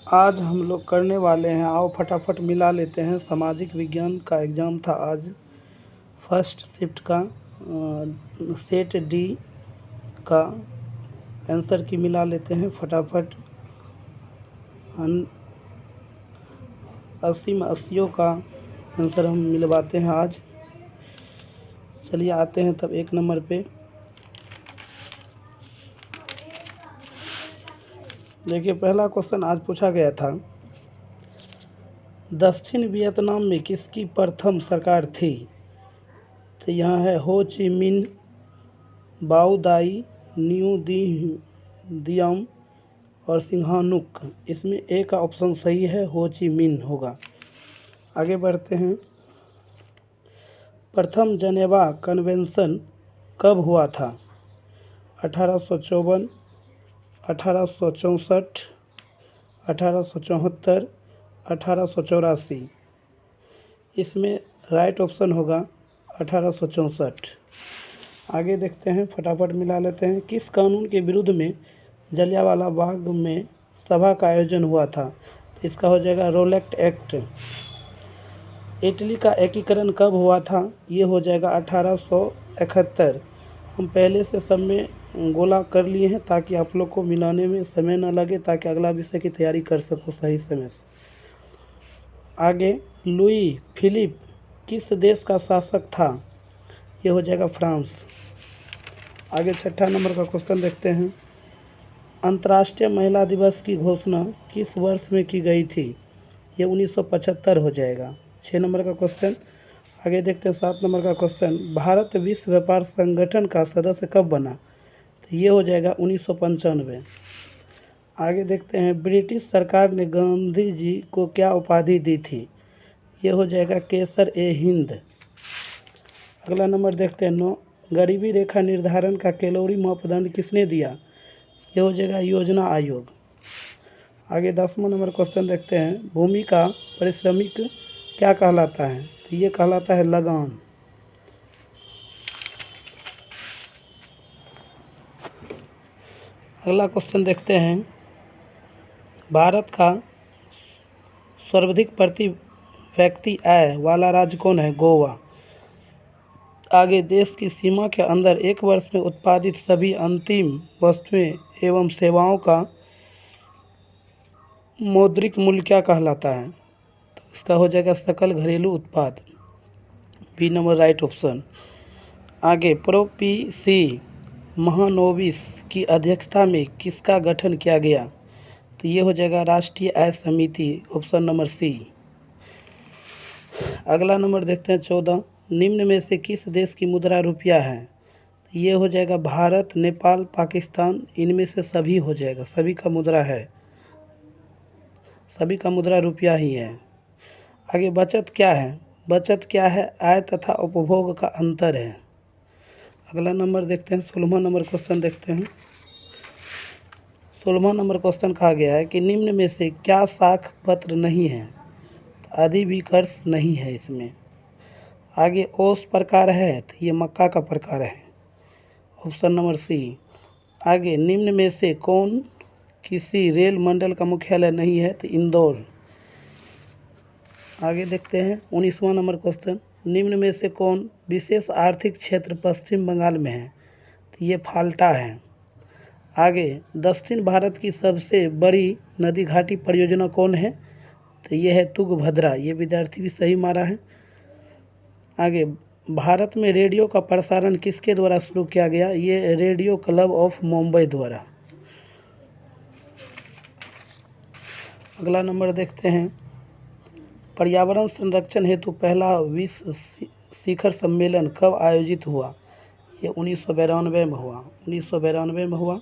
आज हम लोग करने वाले हैं, आओ फटाफट मिला लेते हैं। सामाजिक विज्ञान का एग्ज़ाम था आज, फर्स्ट शिफ्ट का सेट डी का आंसर की मिला लेते हैं फटाफट। 80 में 80 का आंसर हम मिलवाते हैं आज। चलिए आते हैं तब 1 नंबर पे। देखिए पहला क्वेश्चन आज पूछा गया था, दक्षिण वियतनाम में किसकी प्रथम सरकार थी? तो यहाँ है हो ची मिन, बाओ दाई, न्यू दियम और सिंघानुक। इसमें ए का ऑप्शन सही है, हो ची मिन होगा। आगे बढ़ते हैं। प्रथम जनेवा कन्वेंशन कब हुआ था? 1854, 1864, 1874, 1884। इसमें राइट ऑप्शन होगा 1864। आगे देखते हैं, फटाफट मिला लेते हैं। किस कानून के विरुद्ध में जलियांवाला बाग में सभा का आयोजन हुआ था? तो इसका हो जाएगा रोलेक्ट एक्ट। इटली का एकीकरण कब हुआ था? ये हो जाएगा 1871। हम पहले से सब में गोला कर लिए हैं ताकि आप लोग को मिलाने में समय ना लगे, ताकि अगला विषय की तैयारी कर सको सही समय से। आगे, लुई फिलिप किस देश का शासक था? ये हो जाएगा फ्रांस। आगे छठा नंबर का क्वेश्चन देखते हैं। अंतर्राष्ट्रीय महिला दिवस की घोषणा किस वर्ष में की गई थी? ये 1975 हो जाएगा। 6 नंबर का क्वेश्चन। आगे देखते हैं 7 नंबर का क्वेश्चन। भारत विश्व व्यापार संगठन का सदस्य कब बना? तो ये हो जाएगा 1995। आगे देखते हैं, ब्रिटिश सरकार ने गांधी जी को क्या उपाधि दी थी? ये हो जाएगा केसर ए हिंद। अगला नंबर देखते हैं 9, गरीबी रेखा निर्धारण का कैलोरी मापदंड किसने दिया? ये हो जाएगा योजना आयोग। आगे 10वां नंबर क्वेश्चन देखते हैं, भूमि का पारिश्रमिक क्या कहलाता है? तो ये कहलाता है लगान। अगला क्वेश्चन देखते हैं, भारत का सर्वाधिक प्रति व्यक्ति आय वाला राज्य कौन है? गोवा। आगे, देश की सीमा के अंदर एक वर्ष में उत्पादित सभी अंतिम वस्तुएं एवं सेवाओं का मौद्रिक मूल्य क्या कहलाता है? तो इसका हो जाएगा सकल घरेलू उत्पाद। B number right option. आगे, प्रोपीसी महानोबिस की अध्यक्षता में किसका गठन किया गया? तो ये हो जाएगा राष्ट्रीय आय समिति, ऑप्शन नंबर सी। अगला नंबर देखते हैं 14, निम्न में से किस देश की मुद्रा रुपया है? तो ये हो जाएगा भारत, नेपाल, पाकिस्तान। इनमें से सभी हो जाएगा, सभी का मुद्रा है, सभी का मुद्रा रुपया ही है। आगे, बचत क्या है? बचत क्या है? आय तथा उपभोग का अंतर है। अगला नंबर देखते हैं 16वां नंबर क्वेश्चन देखते हैं। 16वां नंबर क्वेश्चन कहा गया है कि निम्न में से क्या शाख पत्र नहीं है? तो अधिविकर्ष नहीं है इसमें। आगे, ओस प्रकार है, तो ये मक्का का प्रकार है, ऑप्शन नंबर सी। आगे, निम्न में से कौन किसी रेल मंडल का मुख्यालय नहीं है? तो इंदौर। आगे देखते हैं 19वां नंबर क्वेश्चन, निम्न में से कौन विशेष आर्थिक क्षेत्र पश्चिम बंगाल में है? तो ये फाल्टा है। आगे, दक्षिण भारत की सबसे बड़ी नदी घाटी परियोजना कौन है? तो ये है तुंगभद्रा। ये विद्यार्थी भी सही मारा है। आगे, भारत में रेडियो का प्रसारण किसके द्वारा शुरू किया गया? ये रेडियो क्लब ऑफ मुंबई द्वारा। अगला नंबर देखते हैं, पर्यावरण संरक्षण हेतु पहला विश्व शिखर सम्मेलन कब आयोजित हुआ? ये 1992 में हुआ, 1992 में हुआ।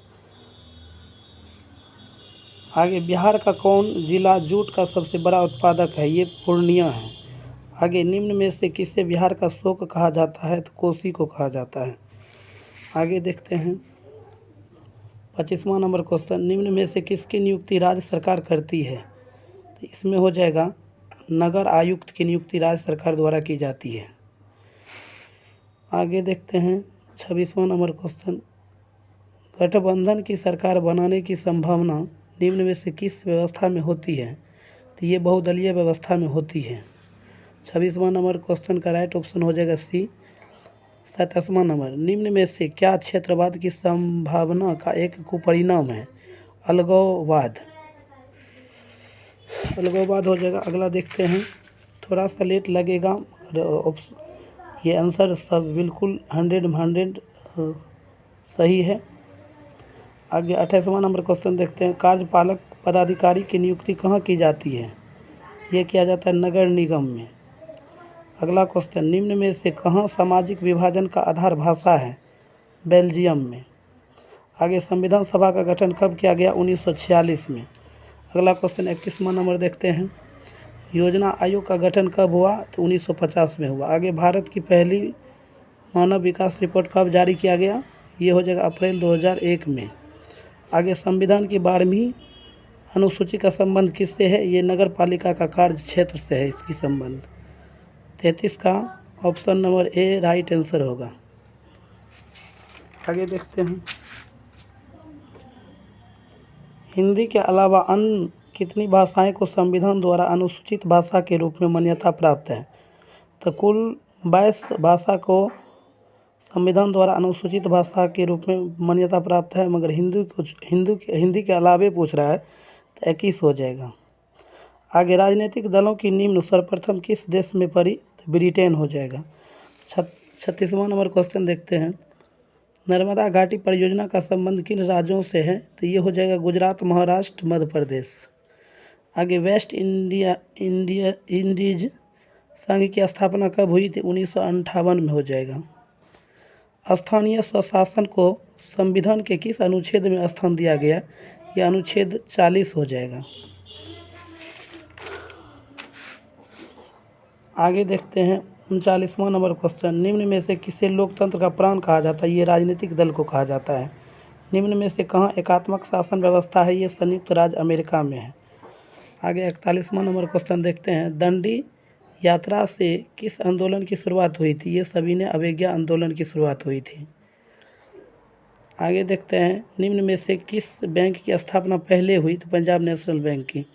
आगे, बिहार का कौन जिला जूट का सबसे बड़ा उत्पादक है? ये पूर्णिया है। आगे, निम्न में से किसे बिहार का शोक कहा जाता है? तो कोसी को कहा जाता है। आगे देखते हैं 25वां नंबर क्वेश्चन, निम्न में से किसकी नियुक्ति राज्य सरकार करती है? तो इसमें हो जाएगा नगर आयुक्त की नियुक्ति राज्य सरकार द्वारा की जाती है। आगे देखते हैं 26वां नंबर क्वेश्चन, गठबंधन की सरकार बनाने की संभावना निम्न में से किस व्यवस्था में होती है? तो ये बहुदलीय व्यवस्था में होती है। 26वां नंबर क्वेश्चन का राइट ऑप्शन हो जाएगा सी। 27वां नंबर, निम्न में से क्या क्षेत्रवाद की संभावना का एक कुपरिणाम है? अलगाववाद। अलगाववाद हो जाएगा। अगला देखते हैं, थोड़ा सा लेट लगेगा और ये आंसर सब बिल्कुल 100 सही है। आगे 28वां नंबर क्वेश्चन देखते हैं, कार्यपालक पदाधिकारी की नियुक्ति कहाँ की जाती है? ये किया जाता है नगर निगम में। अगला क्वेश्चन, निम्न में से कहाँ सामाजिक विभाजन का आधार भाषा है? बेल्जियम में। आगे संविधान सभा का गठन कब किया गया? 1946 में। अगला क्वेश्चन 31वां नंबर देखते हैं, योजना आयोग का गठन कब हुआ? तो 1950 में हुआ। आगे भारत की पहली मानव विकास रिपोर्ट कब जारी किया गया? ये हो जाएगा अप्रैल 2001 में। आगे संविधान की 12वीं अनुसूची का संबंध किससे है? ये नगर पालिका का कार्य क्षेत्र से है इसकी संबंध। 33 का option number A right answer होगा। आगे देखते हैं, हिंदी के अलावा अन्य कितनी भाषाएं को संविधान द्वारा अनुसूचित भाषा के रूप में मान्यता प्राप्त है? तो कुल 22 भाषा को संविधान द्वारा अनुसूचित भाषा के रूप में मान्यता प्राप्त है, मगर हिंदी के अलावे पूछ रहा है तो 21 हो जाएगा। आगे राजनीतिक दलों की निम्न सर्वप्रथम किस देश में पड़ी? तो ब्रिटेन हो जाएगा। 36वां नंबर क्वेश्चन देखते हैं, नर्मदा घाटी परियोजना का संबंध किन राज्यों से है? तो ये हो जाएगा गुजरात, महाराष्ट्र, मध्य प्रदेश। आगे वेस्ट इंडीज संघ की स्थापना कब हुई थी? 1958 में हो जाएगा। स्थानीय स्वशासन को संविधान के किस अनुच्छेद में स्थान दिया गया? यह अनुच्छेद 40 हो जाएगा। आगे देखते हैं 39वां नंबर क्वेश्चन, निम्न में से किसे लोकतंत्र का प्राण कहा जाता है? ये राजनीतिक दल को कहा जाता है। निम्न में से कहाँ एकात्मक शासन व्यवस्था है? ये संयुक्त राज्य अमेरिका में है। आगे 41वां नंबर क्वेश्चन देखते हैं, दंडी यात्रा से किस आंदोलन की शुरुआत हुई थी? ये सविनय अवज्ञा आंदोलन की शुरुआत हुई थी। आगे देखते हैं, निम्न में से किस बैंक की स्थापना पहले हुई? तो पंजाब नेशनल बैंक की।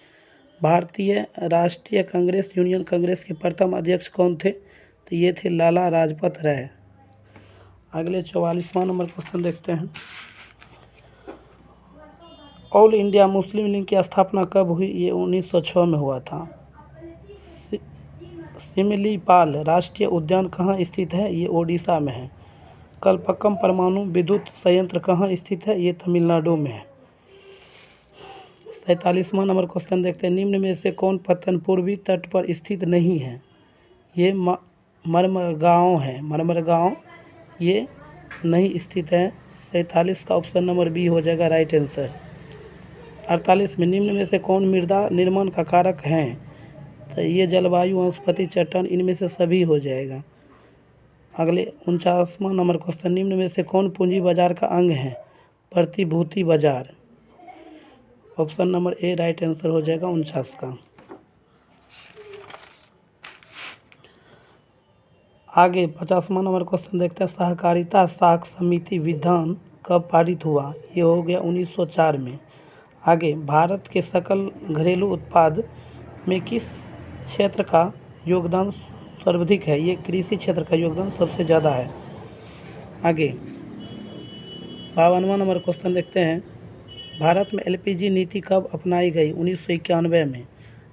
भारतीय राष्ट्रीय कांग्रेस यूनियन कांग्रेस के प्रथम अध्यक्ष कौन थे? तो ये थे लाला लाजपत राय। अगले 44वां नंबर क्वेश्चन देखते हैं, ऑल इंडिया मुस्लिम लीग की स्थापना कब हुई? ये 1906 में हुआ था। सिमिलीपाल राष्ट्रीय उद्यान कहाँ स्थित है? ये ओडिशा में है। कलपक्कम परमाणु विद्युत संयंत्र कहाँ स्थित है? ये तमिलनाडु में है। 47वां नंबर क्वेश्चन देखते हैं, निम्न में से कौन पत्तन पूर्वी तट पर स्थित नहीं है? ये मरमरगांव है। मरमरगांव ये नहीं स्थित है। 47 का ऑप्शन नंबर बी हो जाएगा राइट आंसर। 48 में, निम्न में से कौन मृदा निर्माण का कारक है? तो ये जलवायु, वनस्पति, चट्टान, इनमें से सभी हो जाएगा। अगले 49वां नंबर क्वेश्चन, निम्न में से कौन पूंजी बाजार का अंग है? प्रतिभूति बाजार। Option number A right answer हो जाएगा 49 का। आगे 50वां नंबर क्वेश्चन देखते हैं, सहकारिता साख समिति विधान कब पारित हुआ? ये हो गया 1904 में। आगे भारत के सकल घरेलू उत्पाद में किस क्षेत्र का योगदान सर्वाधिक है? ये कृषि क्षेत्र का योगदान सबसे ज़्यादा है। आगे 52वां नंबर क्वेश्चन देखते हैं, भारत में एलपीजी नीति कब अपनाई गई? 1991 में।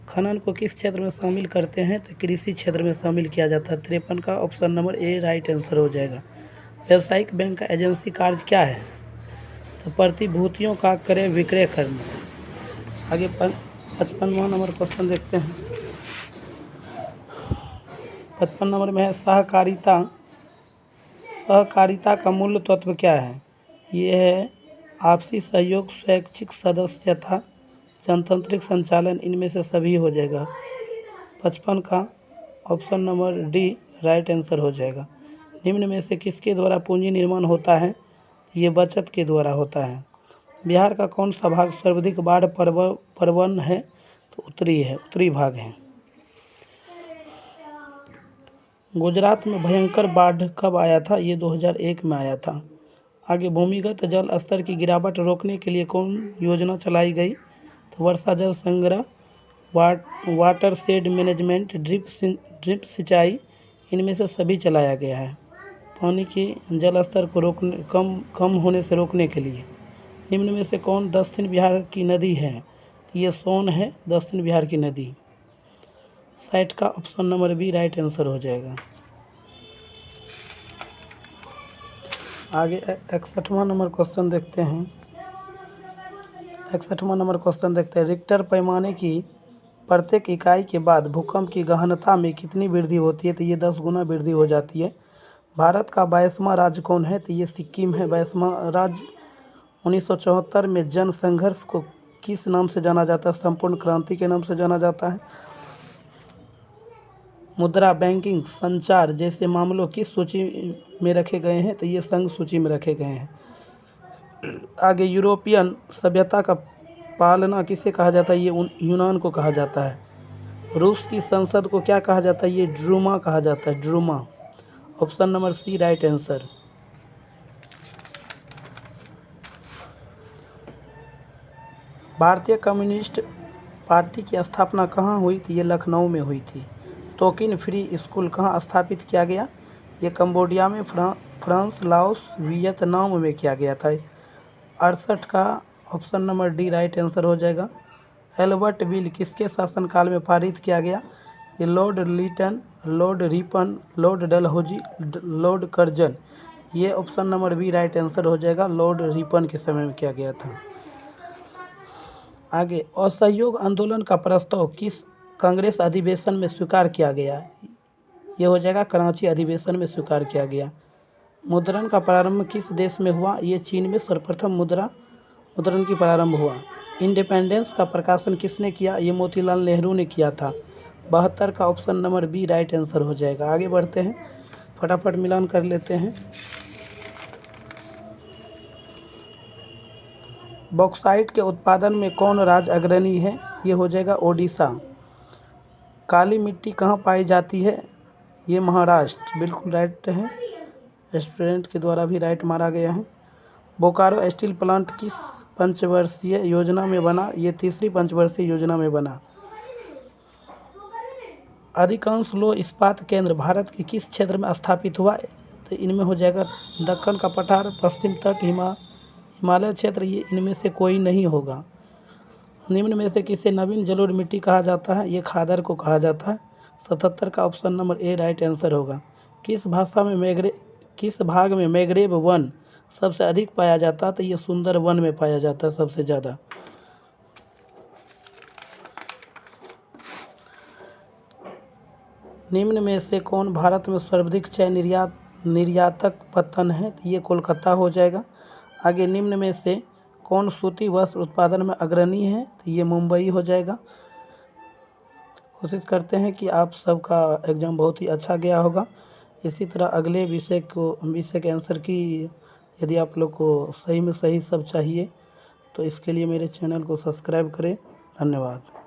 खनन को किस क्षेत्र में शामिल करते हैं? तो कृषि क्षेत्र में शामिल किया जाता है। 53 का option number A right answer हो जाएगा। व्यावसायिक बैंक का एजेंसी कार्य क्या है? तो प्रतिभूतियों का क्रय विक्रय करना। आगे 55वां नंबर क्वेश्चन देखते हैं, 55 नंबर में है, सहकारिता का मूल तत्व क्या है? ये है आपसी सहयोग, स्वैच्छिक सदस्यता, जनतांत्रिक संचालन, इनमें से सभी हो जाएगा। 55 का option number D right answer हो जाएगा। निम्न में से किसके द्वारा पूंजी निर्माण होता है? ये बचत के द्वारा होता है। बिहार का कौन सा भाग सर्वाधिक बाढ़ प्रवण है? तो उत्तरी भाग है। गुजरात में भयंकर बाढ़ कब आया था? ये 2001 में आया था। आगे भूमिगत जल स्तर की गिरावट रोकने के लिए कौन योजना चलाई गई? तो वर्षा जल संग्रह, वाटर शेड मैनेजमेंट, ड्रिप सिंचाई, इनमें से सभी चलाया गया है पानी की जल स्तर को रोकने कम होने से रोकने के लिए। निम्न में से कौन दक्षिण बिहार की नदी है? तो ये सोन है दक्षिण बिहार की नदी। 60 का option number B right answer हो जाएगा। आगे 61वां नंबर क्वेश्चन देखते हैं। 61वां नंबर क्वेश्चन देखते हैं। रिक्टर पैमाने की प्रत्येक इकाई के बाद भूकंप की गहनता में कितनी वृद्धि होती है? तो ये 10 गुना वृद्धि हो जाती है। भारत का 22वां राज्य कौन है? तो ये सिक्किम है 22वां राज्य। 1974 में जन संघर्ष को किस नाम से जाना जाता है? संपूर्ण क्रांति के नाम से जाना जाता है। मुद्रा, बैंकिंग, संचार जैसे मामलों किस सूची में रखे गए हैं? तो ये संघ सूची में रखे गए हैं। आगे यूरोपियन सभ्यता का पालना किसे कहा जाता है? ये यूनान को कहा जाता है। रूस की संसद को क्या कहा जाता है? ये ड्रूमा कहा जाता है, ड्रूमा। Option number C right answer. भारतीय कम्युनिस्ट पार्टी की स्थापना कहाँ हुई थी? ये लखनऊ में हुई थी। टोकिन फ्री स्कूल कहाँ स्थापित किया गया? ये कंबोडिया में, फ्रांस, लाओस, वियतनाम में किया गया था। 68 का option number D right answer हो जाएगा। एल्बर्ट बिल किसके शासनकाल में पारित किया गया? ये Lord Lytton, Lord Ripon, Lord Dalhousie, Lord Curzon. ये option number B right answer हो जाएगा। लॉर्ड रिपन के समय में किया गया था। आगे असहयोग आंदोलन का प्रस्ताव किस कांग्रेस अधिवेशन में स्वीकार किया गया? ये हो जाएगा कराची अधिवेशन में स्वीकार किया गया। मुद्रण का प्रारंभ किस देश में हुआ? ये चीन में सर्वप्रथम मुद्रण की प्रारंभ हुआ। इंडिपेंडेंस का प्रकाशन किसने किया? ये मोतीलाल नेहरू ने किया था। 72 का option number B right answer हो जाएगा। आगे बढ़ते हैं, फटाफट मिलान कर लेते हैं। बॉक्साइट के उत्पादन में कौन राज्य अग्रणी है? ये हो जाएगा ओडिशा। काली मिट्टी कहाँ पाई जाती है? ये महाराष्ट्र। बिल्कुल राइट है, स्टूडेंट के द्वारा भी राइट मारा गया है। बोकारो स्टील प्लांट किस पंचवर्षीय योजना में बना? ये तीसरी पंचवर्षीय योजना में बना। अधिकांश लौह इस्पात केंद्र भारत के किस क्षेत्र में स्थापित हुआ? तो इनमें हो जाएगा दक्कन का पठार, पश्चिम तट, हिमालय क्षेत्र। ये इनमें से कोई नहीं होगा। निम्न में से किसे नवीन जलोढ़ मिट्टी कहा जाता है? ये खादर को कहा जाता है। 77 का option number A right answer होगा। किस भाग में मैंग्रोव वन सबसे अधिक पाया जाता है? तो ये सुंदर वन में पाया जाता है सबसे ज़्यादा। निम्न में से कौन भारत में सर्वाधिक चाय निर्यातक पत्तन है? तो ये कोलकाता हो जाएगा। आगे निम्न में से कौन सूती वस्त्र उत्पादन में अग्रणी है? तो ये मुंबई हो जाएगा। कोशिश करते हैं कि आप सबका एग्ज़ाम बहुत ही अच्छा गया होगा। इसी तरह अगले विषय के आंसर की यदि आप लोग को सही में सही सब चाहिए तो इसके लिए मेरे चैनल को सब्सक्राइब करें। धन्यवाद।